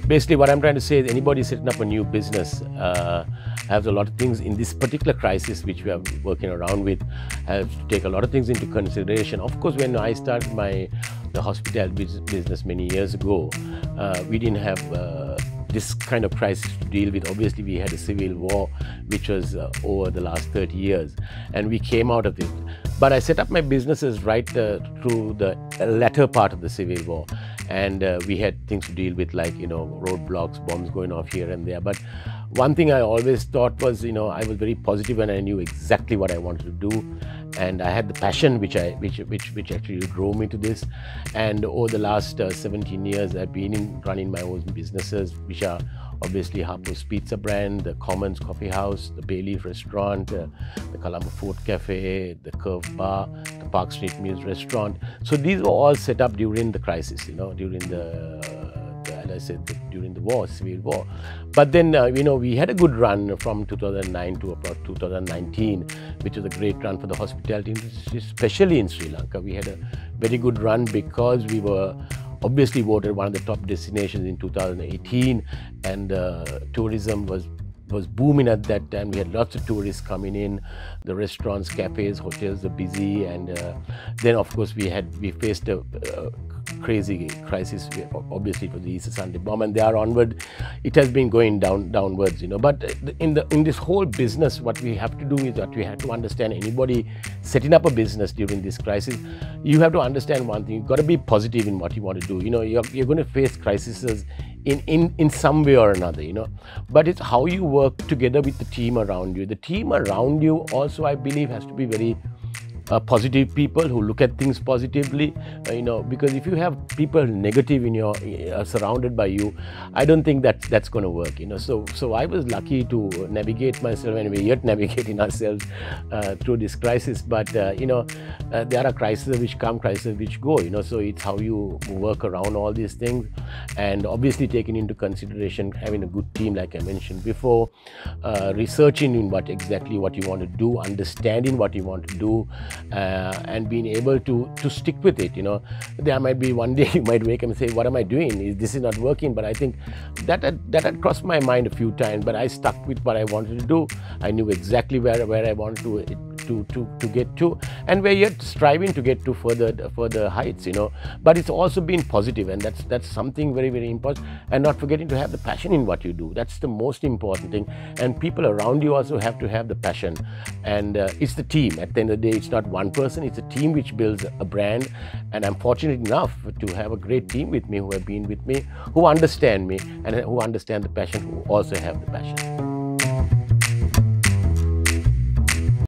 basically what I'm trying to say is anybody setting up a new business has a lot of things in this particular crisis which we are working around with, have to take a lot of things into consideration. Of course, when I started the hospitality business many years ago, we didn't have this kind of crisis to deal with. Obviously, we had a civil war which was over the last 30 years, and we came out of it. But I set up my businesses right through the latter part of the civil war, and we had things to deal with, like, roadblocks, bombs going off here and there. But one thing I always thought was, I was very positive and I knew exactly what I wanted to do, and I had the passion which actually drove me to this. And over the last 17 years, I've been running my own businesses, which are obviously Harpo's Pizza brand, the Commons Coffee House, the Bayleaf Restaurant, the Colombo Food Cafe, the Curve Bar, the Park Street Meals Restaurant. So these were all set up during the crisis, during as I said, during the war, civil war. But then, we had a good run from 2009 to about 2019, which was a great run for the hospitality industry, especially in Sri Lanka. We had a very good run because we were obviously voted one of the top destinations in 2018, and tourism was booming at that time. We had lots of tourists coming in. The restaurants, cafes, hotels were busy, and then of course we faced a crazy crisis. Obviously it was the Easter Sunday bomb, and there onward it has been going downwards. But in this whole business, what we have to do is that we have to understand, anybody setting up a business during this crisis, you have to understand one thing: you've got to be positive in what you want to do. You're going to face crises in some way or another, but it's how you work together with the team around you. The team around you also, I believe, has to be very positive people who look at things positively, because if you have people negative in your surrounded by you, I don't think that's going to work. So I was lucky to navigate myself, and we're yet navigating ourselves through this crisis. But there are crises which come, crises which go. So it's how you work around all these things, and obviously taking into consideration having a good team, like I mentioned before, researching in what you want to do, understanding what you want to do, and being able to stick with it. There might be one day you might wake up and say, what am I doing? This is not working. But I think that had crossed my mind a few times, but I stuck with what I wanted to do. I knew exactly where I wanted to get to, and we're yet striving to get to further heights, but it's also been positive, and that's something very, very important. And not forgetting to have the passion in what you do. That's the most important thing, and people around you also have to have the passion. And it's the team. At the end of the day, it's not one person, it's a team which builds a brand. And I'm fortunate enough to have a great team with me, who have been with me, who understand me, and who understand the passion, who also have the passion.